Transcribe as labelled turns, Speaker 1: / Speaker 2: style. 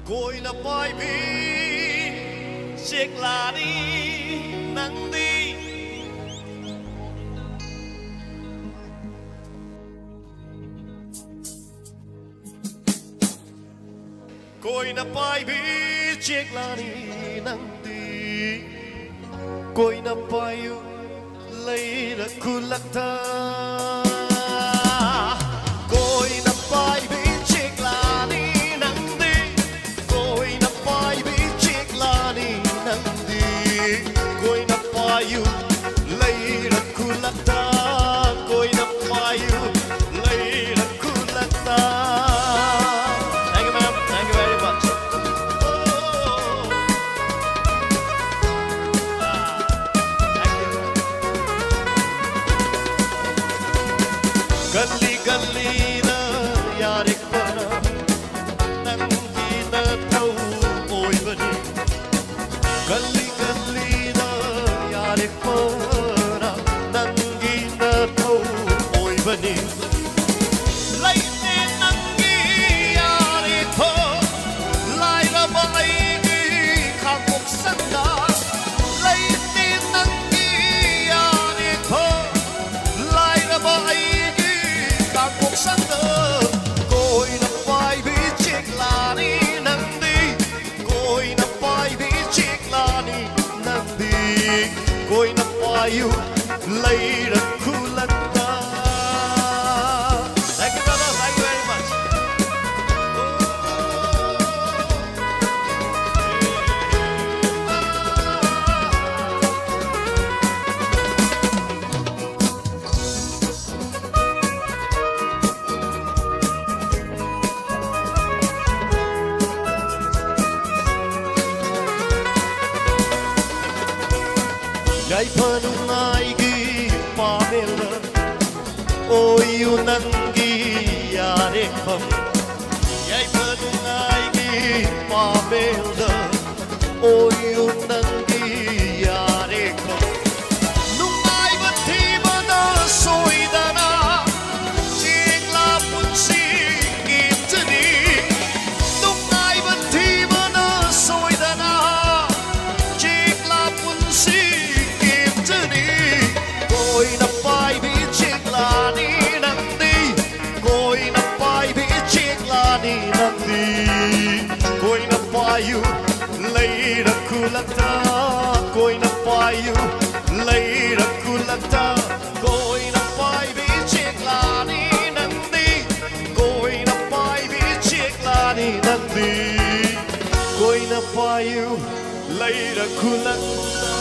Speaker 1: Côi là bãi bi chiếc là đi nắng đi Côi là bãi bi chiếc là đi nắng đi Côi là bãi lấy là khu lạc ta Côi là bãi bi chiếc là đi Koi na payu lay ra kulata Koi na payu lay ra kulata Thank you ma'am, thank you very much. Thank you. Gali gali na yarik bana Nangi na thau oi bani Gali Pona nangi na thau oi bani lai te nangi yare tho lai ra bai gi khang mok sanga lai te nangi yare tho lai ra bai gi khang mok sanga koi na pai bi chick la ni nang di koi na pai bi chick la ni nang di Koi na payu lay ra kulata Thank you brother, thank you very much. Gai panungai gi pamela oyu nangi yare pam Gai panungai gi pamela oyu nangi yare pam Nungai bati bana soidana chingla punsi gitani Nungai bati bana soidana chingla punsi Koi na pai bi chick la ni nang di Koi na pai bi chick la ni nang di Koi na payu lay ra kulata Koi na payu lay ra kulata Koi na pai bi chick la ni nang di Koi na pai bi chick la ni nang di Koi na payu lay ra kulata